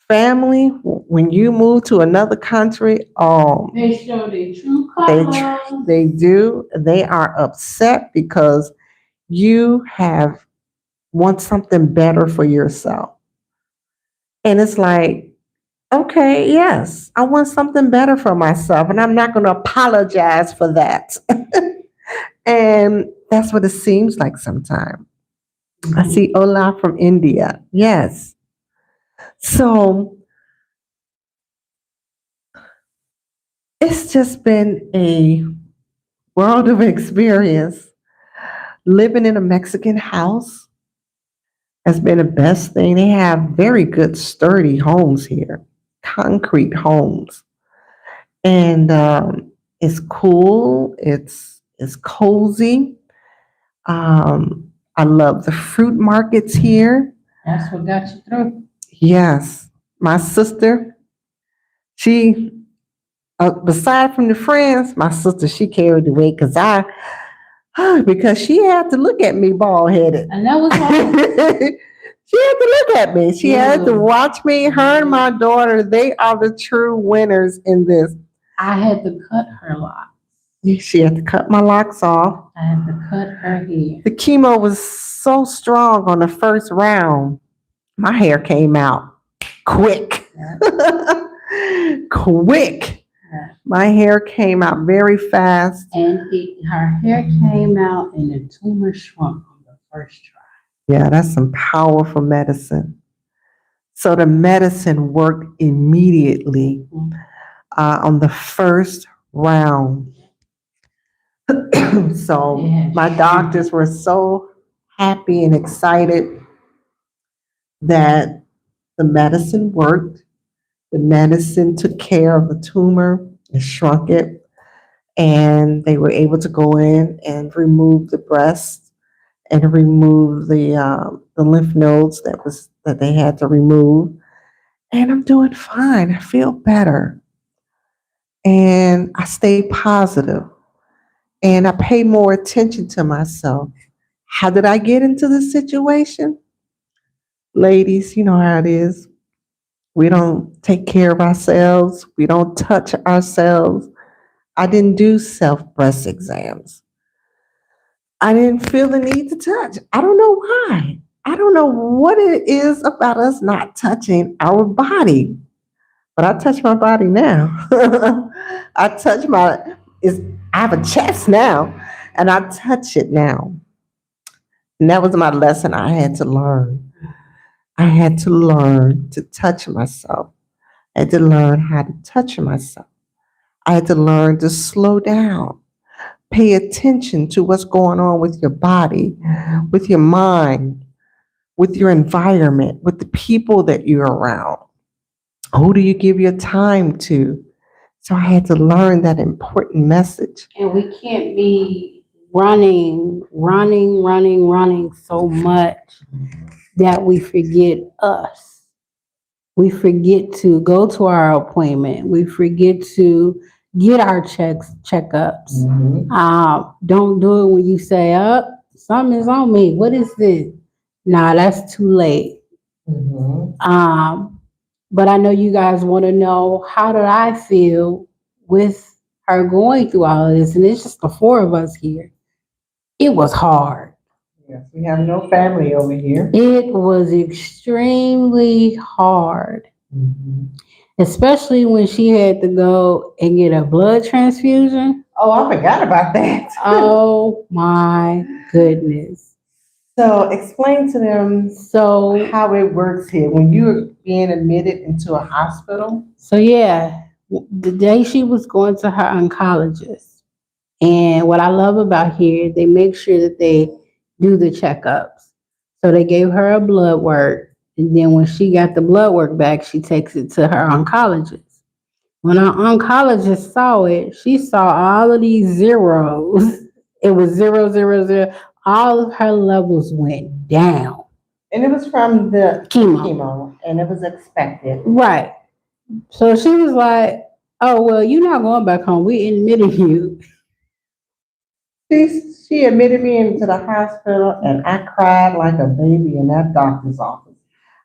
Family, when you move to another country, They show their true they colors. they do. They are upset because you have want something better for yourself. And it's like, okay, yes, I want something better for myself, and I'm not going to apologize for that. And that's what it seems like sometimes. I see Ola from India. Yes. So it's just been a world of experience. Living in a Mexican house has been the best thing. They have very good, sturdy homes here, concrete homes. And it's cool, it's cozy. I love the fruit markets here. That's what got you through. Yes, my sister, she, beside from the friends, my sister, she carried the weight because she had to look at me bald headed. And that was hard. She had to look at me. She had to Yeah. watch me. Her and my daughter, they are the true winners in this. I had to cut her locks. She had to cut my locks off. I had to cut her hair. The chemo was so strong on the first round. My hair came out quick. Quick. Yeah. My hair came out very fast. And her hair came out and the tumor shrunk on the first try. Yeah, that's some powerful medicine. So the medicine worked immediately on the first round. So my doctors were so happy and excited that the medicine worked. The medicine took care of the tumor and shrunk it. And they were able to go in and remove the breast and remove the lymph nodes that they had to remove. And I'm doing fine. I feel better. And I stay positive. And I pay more attention to myself. How did I get into this situation? Ladies, you know how it is. We don't take care of ourselves. We don't touch ourselves. I didn't do self breast exams. I didn't feel the need to touch. I don't know why. I don't know what it is about us not touching our body. But I touch my body now. I touch I have a chest now, and I touch it now. And that was my lesson I had to learn. I had to learn to touch myself. I had to learn how to touch myself. I had to learn to slow down, pay attention to what's going on with your body, with your mind, with your environment, with the people that you're around. Who do you give your time to? So I had to learn that important message. And we can't be running so much that we forget us. We forget to go to our appointment. We forget to get our checkups. Don't do it when you say, "Oh, something is on me. What is this?" Nah, that's too late. But I know you guys want to know, how did I feel with her going through all of this? And it's just the four of us here. It was hard. Yes, we have no family over here. It was extremely hard, especially when she had to go and get a blood transfusion. Oh, I forgot about that. Oh my goodness. So explain to them how it works here when you're being admitted into a hospital. So yeah, the day she was going to her oncologist, and what I love about here, they make sure that they do the checkups. So they gave her a blood work, and then when she got the blood work back, she takes it to her oncologist. When our oncologist saw it, she saw all of these zeros. It was 0, 0, 0. All of her levels went down. And it was from the chemo, and it was expected. Right. So she was like, "Oh, well, you're not going back home. We admitted you." She admitted me into the hospital, and I cried like a baby in that doctor's office.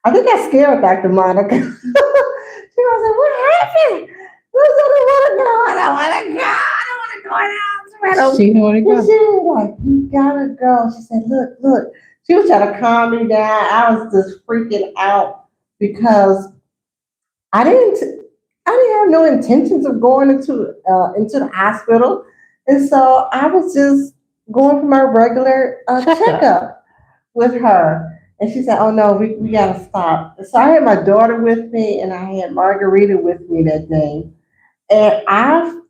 I think I scared Dr. Monica. She was like, "What happened? I don't want to go. I don't want to go. I don't want to go now." She didn't want to go. She was like, "You gotta go." She said, "Look." She was trying to calm me down. I was just freaking out because I didn't have no intentions of going into the hospital, and so I was just going for my regular checkup with her. And she said, "Oh no, we gotta stop." So I had my daughter with me, and I had Margarita with me that day, and I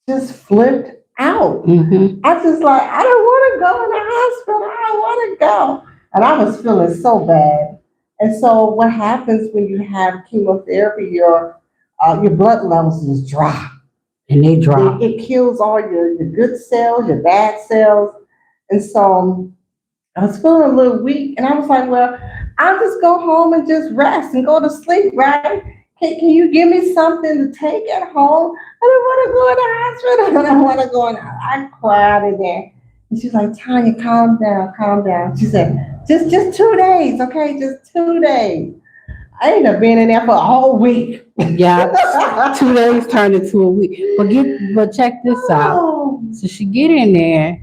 just flipped out. I just like, I don't want to go in the hospital. I don't want to go. And I was feeling so bad. And so what happens when you have chemotherapy, your blood levels just drop. And they drop. It kills all your good cells, your bad cells. And so I was feeling a little weak, and I was like, well, I'll just go home and just rest and go to sleep, right? Can you give me something to take at home? I don't want to go in the hospital. I don't want to go in. I cried in there. And she's like, Tanya, calm down, calm down. She said, just 2 days, okay? Just 2 days. I ended up being in there for a whole week. Yeah, 2 days turned into a week. But check this out. Oh, So she get in there.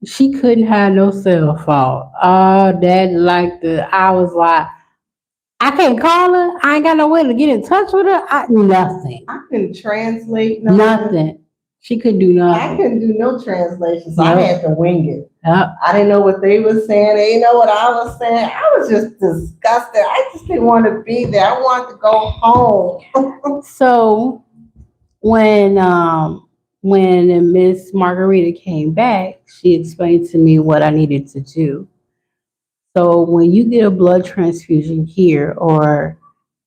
She couldn't have no cell phone. Oh, that I was like, I can't call her. I ain't got no way to get in touch with her. Nothing. I couldn't translate nothing. Nothing. She couldn't do I nothing. couldn't do no translation, so I Nope. had to wing it. Yep. I didn't know what they were saying. They didn't know what I was saying. I was just disgusted. I just didn't want to be there. I wanted to go home. So when Miss Margarita came back, she explained to me what I needed to do. So when you get a blood transfusion here or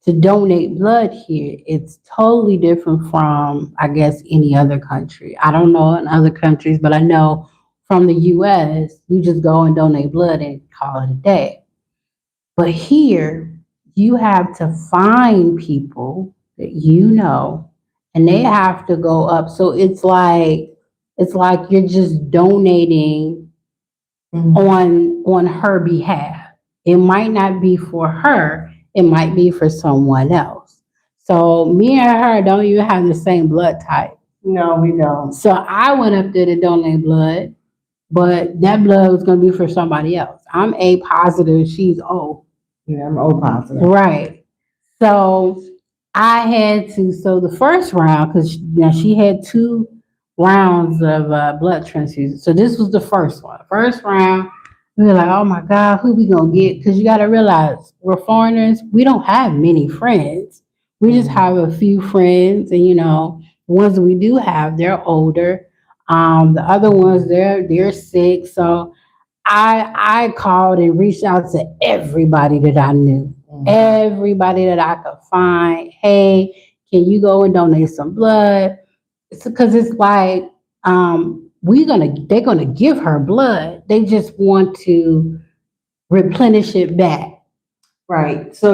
to donate blood here, it's totally different from, I guess, any other country. I don't know in other countries, but I know from the US, you just go and donate blood and call it a day. But here, you have to find people that you know, and they have to go up. So it's like you're just donating on her behalf. It might not be for her, it might be for someone else. So me and her don't even have the same blood type. No, we don't. So I went up there to donate blood, but that blood was going to be for somebody else. I'm A positive, she's O. Yeah, I'm O positive. Right. So I had to, so the first round, because now she had 2 rounds of blood transfusion. So this was the first one. First round, we were like, oh my God, who we gonna get? Because you got to realize we're foreigners. We don't have many friends. We just have a few friends, and the ones that we do have, they're older. The other ones, they're sick. So I called and reached out to everybody that I knew, everybody that I could find. Hey, can you go and donate some blood? Because it's like they're gonna give her blood. They just want to replenish it back. Right. So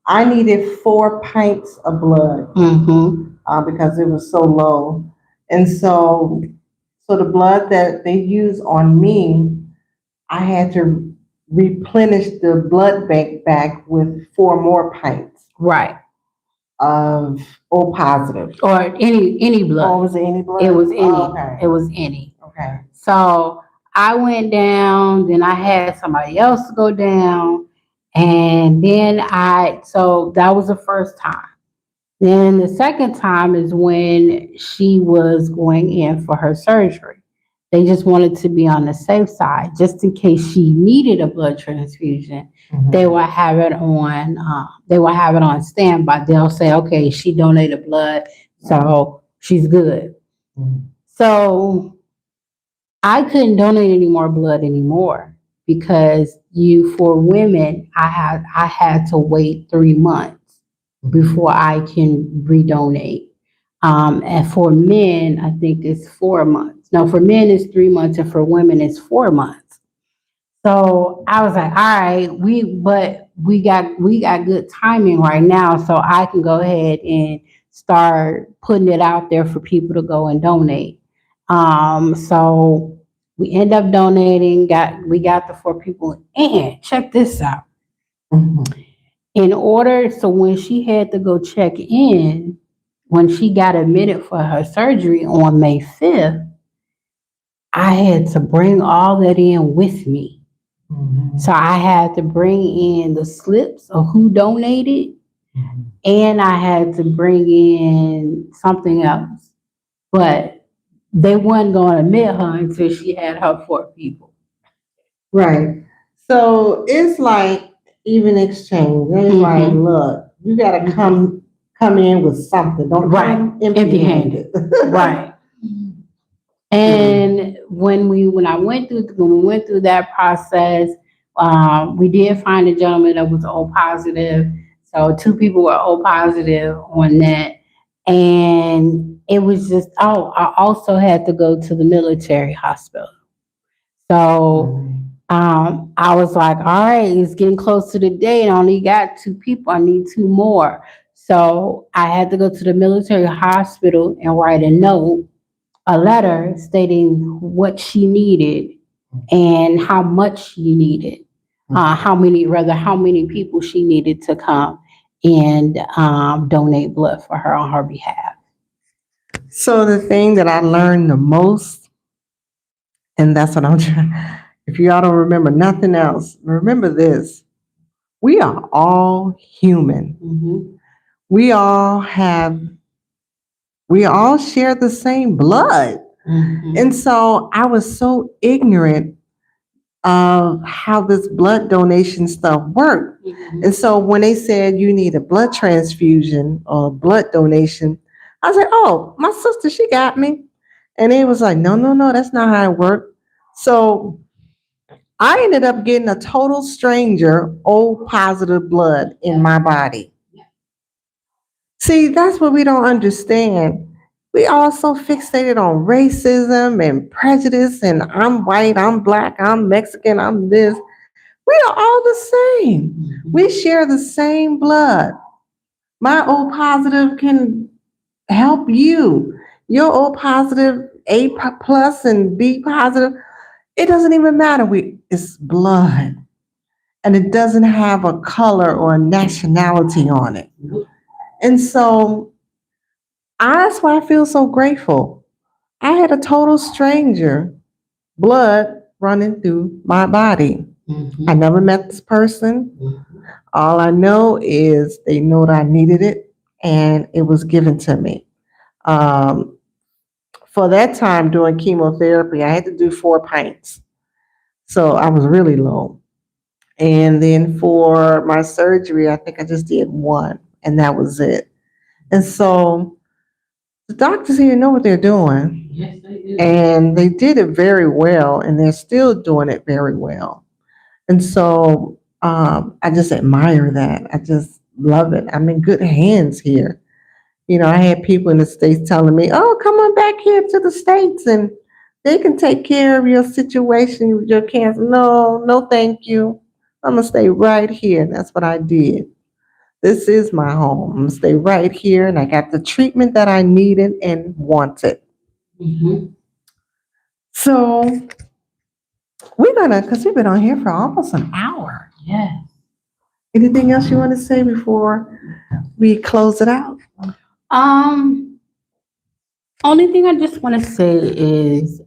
I needed 4 pints of blood because it was so low. And so the blood that they use on me, I had to replenish the blood bank back with 4 more pints Right. of O positive. Or any blood. Oh, was it any blood? It was any. Oh, okay. It was any. Okay. So I went down, then I had somebody else go down, and then so that was the first time. Then the second time is when she was going in for her surgery. They just wanted to be on the safe side, just in case she needed a blood transfusion. They will have it on. They will have it on standby. They'll say, "Okay, she donated blood, so she's good." So I couldn't donate any more blood anymore because for women, I had to wait 3 months before I can redonate. And for men, I think it's 4 months. No, for men it's 3 months, and for women it's 4 months. So I was like, all right, we got good timing right now, so I can go ahead and start putting it out there for people to go and donate. So we end up donating. We got the 4 people, and check this out. So when she had to go check in, when she got admitted for her surgery on May 5th, I had to bring all that in with me. So I had to bring in the slips of who donated, and I had to bring in something else. But they weren't going to admit her until she had her 4 people. Right. So it's like even exchange. It's like, look, you got to come in with something. Don't come empty-handed. Right. And when we went through that process, we did find a gentleman that was O positive. So 2 people were O positive on that, and it was just, oh, I also had to go to the military hospital. So I was like, all right, it's getting close to the day and I only got 2 people. I need 2 more. So I had to go to the military hospital and write a letter stating what she needed and how much she needed, how many people she needed to come and donate blood for her on her behalf. So the thing that I learned the most, and that's what I'm trying, if y'all don't remember nothing else, remember this. We are all human. Mm-hmm. We all have, we all share the same blood. Mm-hmm. And so I was so ignorant of how this blood donation stuff worked. Mm-hmm. And so when they said you need a blood transfusion or blood donation, I was like, oh, my sister, she got me. And it was like, no, no, no, that's not how it worked. So I ended up getting a total stranger, O positive blood in my body. See, that's what we don't understand. We all so fixated on racism and prejudice, and I'm white, I'm black, I'm Mexican, I'm this. We are all the same. We share the same blood. My O positive can help you. Your O positive, A+ and B positive, it doesn't even matter. It's blood. And it doesn't have a color or a nationality on it. And so that's why I feel so grateful. I had a total stranger, blood running through my body. I never met this person. All I know is they know that I needed it and it was given to me. Um, for that time during chemotherapy, I had to do 4 pints. So I was really low. And then for my surgery, I think I just did 1 and that was it. And so the doctors here know what they're doing. Yes, they do. And they did it very well and they're still doing it very well. And so I just admire that. I just love it. I'm in good hands here. You know, I had people in the States telling me, oh, come on back here to the States and they can take care of your situation with your cancer. No, no, thank you. I'm going to stay right here. And that's what I did. This is my home. I'm going to stay right here. And I got the treatment that I needed and wanted. Mm-hmm. So we're going to, because we've been on here for almost an hour. Yes. Anything else you want to say before we close it out? Only thing I just want to say is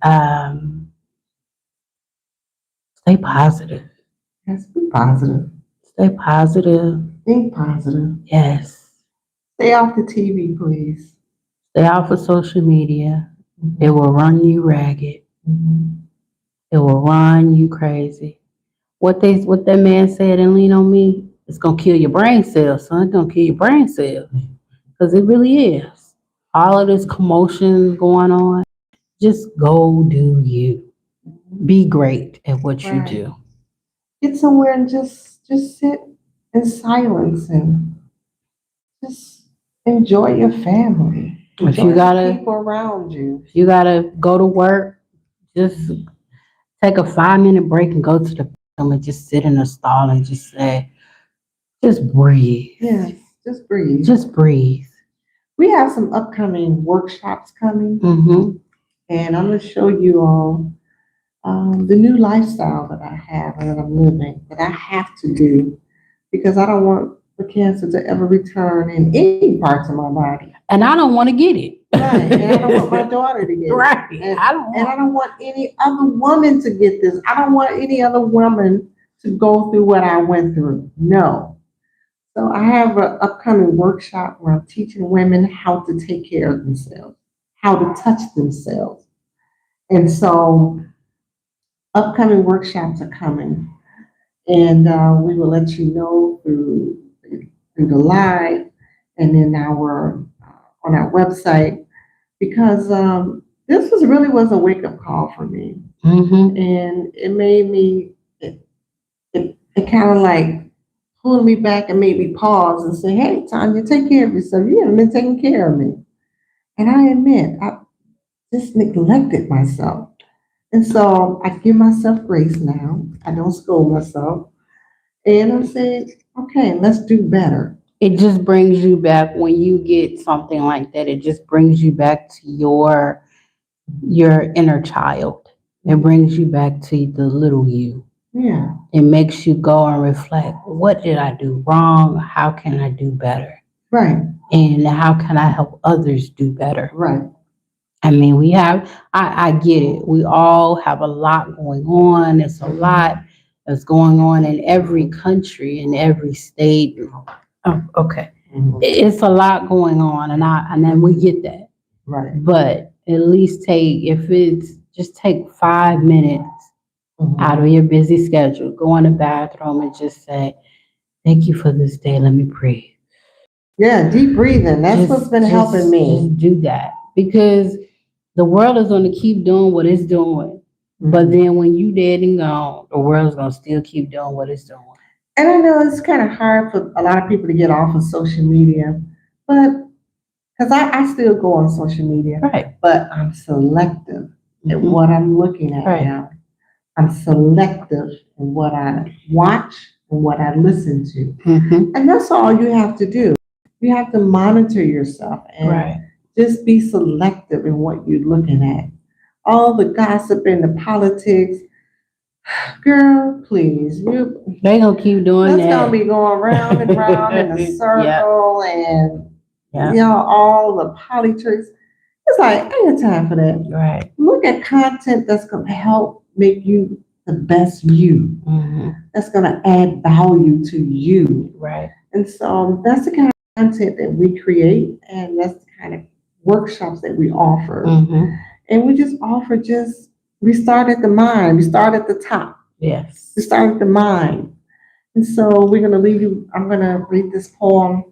stay positive. Yes, be positive. Stay positive. Think positive. Yes. Stay off the TV, please. Stay off of social media. It will run you ragged. It will run you crazy. What that man said and Lean on Me, it's gonna kill your brain cells, son. It's gonna kill your brain cells. Because it really is. All of this commotion going on, just go do you. Be great at what you do. Get somewhere and just sit in silence and just enjoy your family. If you gotta people around you. If you gotta go to work, just take a 5-minute break and go to the bathroom and just sit in a stall and just say, just breathe. Yes, just breathe. Just breathe. We have some upcoming workshops coming. Mm-hmm. And I'm going to show you all the new lifestyle that I have and that I'm living, that I have to do because I don't want the cancer to ever return in any parts of my body. And I don't want to get it. Right. And I don't want my daughter to get it. Right. And I don't want any other woman to get this. I don't want any other woman to go through what I went through. No. So I have an upcoming workshop where I'm teaching women how to take care of themselves, how to touch themselves. And so upcoming workshops are coming. And we will let you know through the live and then on our website, because this really was a wake-up call for me. Mm-hmm. And it made me, it kind of like pulled me back and made me pause and say, hey, Tonya, take care of yourself. You haven't been taking care of me. And I admit, I just neglected myself. And so I give myself grace now. I don't scold myself. And I say, okay, let's do better. It just brings you back when you get something like that. It just brings you back to your inner child. It brings you back to the little you. Yeah, It makes you go and reflect. What did I do wrong? How can I do better? right, And how can I help others do better? right. I mean, I get it. We all have a lot going on. It's a lot that's going on in every country, in every state. Oh, okay. Mhm. It's a lot going on, and then we get that. Right. But at least if it's just take 5 minutes Mhm. out of your busy schedule, go in the bathroom and just say, "Thank you for this day. Let me breathe." Yeah, deep breathing. That's what's been helping me. Just do that because the world is going to keep doing what it's doing. But then when you dead and gone, the world's going to still keep doing what it's doing. And I know it's kind of hard for a lot of people to get off of social media, but because I still go on social media, Right. but I'm selective in Mhm. what I'm looking at Right. now. I'm selective in what I watch and what I listen to. Mhm. And that's all you have to do. You have to monitor yourself and Right. just be selective in what you're looking at. All the gossip and the politics, girl, please, They gonna keep doing that's gonna that. be going round and round in a Yeah. circle, and Yeah. all the politics. It's like I ain't got time for that. Right. Look at content that's gonna help make you the best you. Mhm. That's gonna add value to you. Right. And so that's the kind of content that we create, and that's the kind of workshops that we offer. Mhm. And we just offer we start at the mind, we start at the top, Yes. we start at the mind. And so we're gonna leave you, I'm gonna read this poem.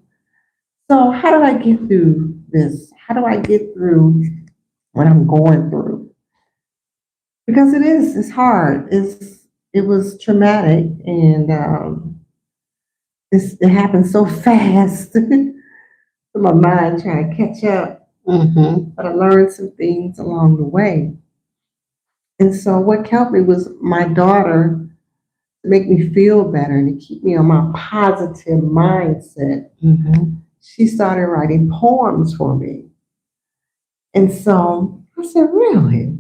So how do I get through this? How do I get through what I'm going through? Because it's hard. It was traumatic, and it happened so fast. My mind trying to catch up, Mhm. but I learned some things along the way. And so what helped me was my daughter to make me feel better and to keep me on my positive mindset. Mhm. She started writing poems for me. And so I said, really?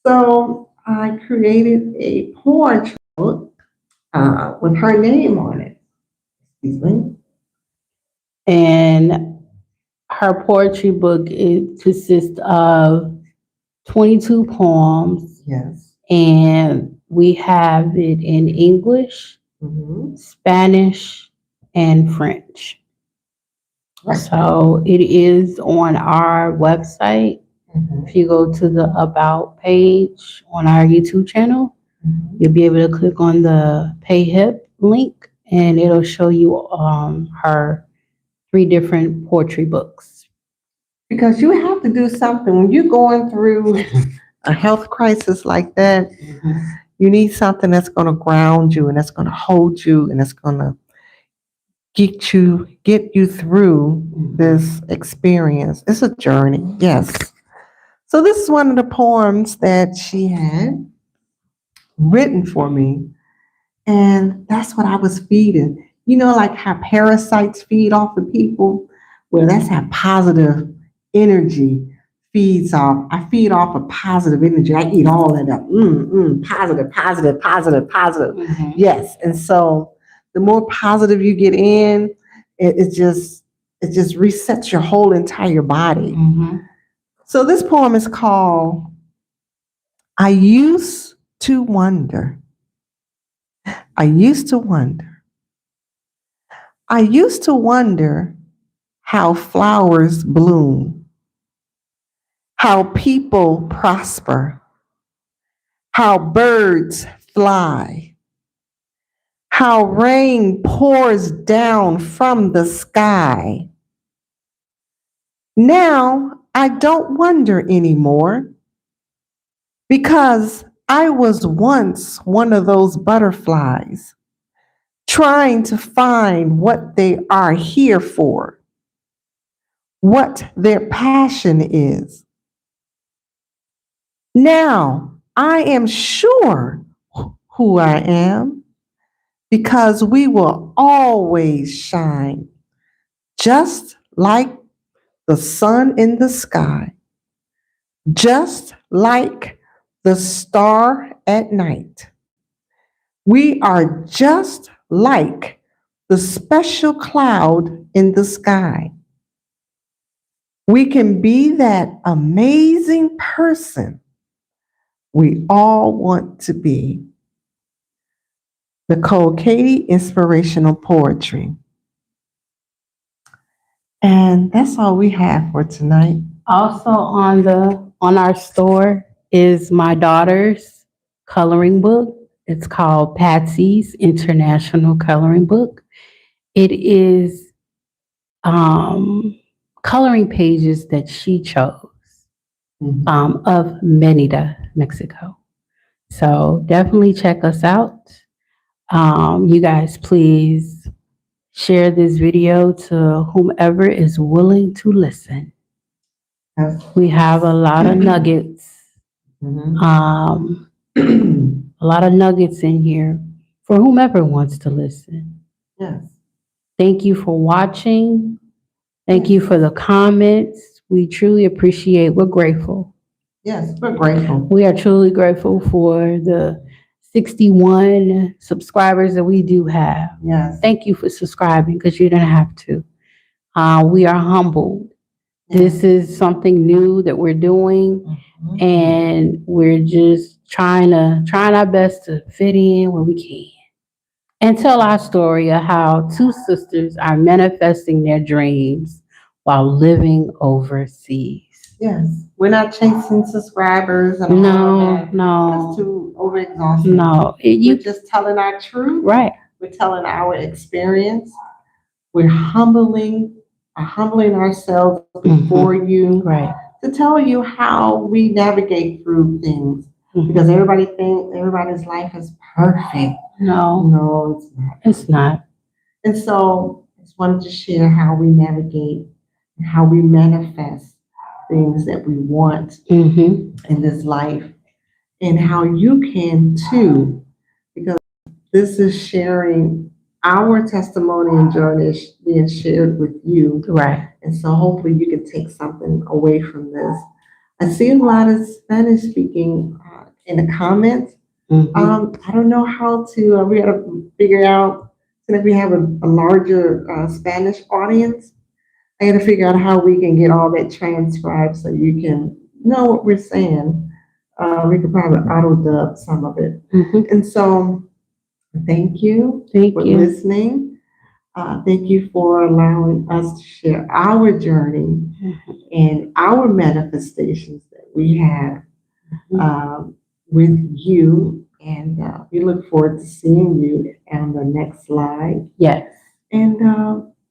So I created a poetry book with her name on it. Excuse me. And her poetry book it consists of 22 poems, Yes. and we have it in English, Spanish, and French. Right. So it is on our website. If you go to the About page on our YouTube channel, you'll be able to click on the Pay Hip link, and it'll show you her 3 different poetry books. Because you have to do something when you're going through a health crisis like that. You need something that's going to ground you and that's going to hold you and that's going to get you through this experience. It's a journey, yes. So this is one of the poems that she had written for me, and that's what I was feeding. You know, like how parasites feed off of people? Well, that's how positive energy feeds off. I feed off of positive energy. I eat all that up. Positive, positive, positive, positive. Yes. And so the more positive you get in, it just resets your whole entire body. So this poem is called I Used to Wonder. I used to wonder. I used to wonder how flowers bloom, how people prosper, how birds fly, how rain pours down from the sky. Now I don't wonder anymore because I was once one of those butterflies trying to find what they are here for. what their passion is. Now, I am sure who I am because we will always shine just like the sun in the sky, just like the star at night. We are just like the special cloud in the sky. We can be that amazing person we all want to be. Nicole Katie, Inspirational Poetry. And that's all we have for tonight. Also on our store is my daughter's coloring book. It's called Patsy's International Coloring Book. It is coloring pages that she chose of Merida, Mexico. So definitely check us out. You guys, please share this video to whomever is willing to listen. We have a lot of nuggets. A lot of nuggets in here for whomever wants to listen. Yes. Thank you for watching. Thank you for the comments. We truly appreciate, we're grateful. Yes, we're grateful. We are truly grateful for the 61 subscribers that we do have. Yes. Thank you for subscribing because you didn't have to. We are humbled. This is something new that we're doing, and we're just trying our best to fit in where we can and tell our story of how two sisters are manifesting their dreams while living overseas. Yes, we're not chasing subscribers and all of that. No. It's too overexhausting. No. We're just telling our truth. Right. We're telling our experience. We're humbling ourselves before you. Right. To tell you how we navigate through things. Because everybody thinks everybody's life is perfect. No, it's not. It's not. And so I just wanted to share how we navigate and how we manifest things that we want in this life, and how you can too, because this is sharing our testimony and journey being shared with you. Right. And so hopefully you can take something away from this. I see a lot of Spanish speaking in the comments. I don't know how to, we got to figure out, so if we have a larger Spanish audience, I got to figure out how we can get all that transcribed so you can know what we're saying. We could probably auto dub some of it. And so thank you for listening. Thank you for allowing us to share our journey and our manifestations that we have with you. And we look forward to seeing you on the next slide. Yes. And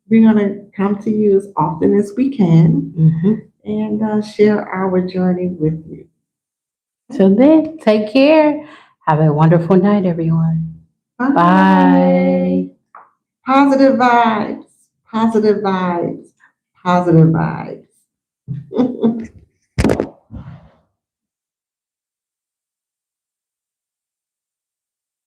we're going to come to you as often as we can and share our journey with you. So then, take care. Have a wonderful night, everyone. Bye. Positive vibes, positive vibes, positive vibes.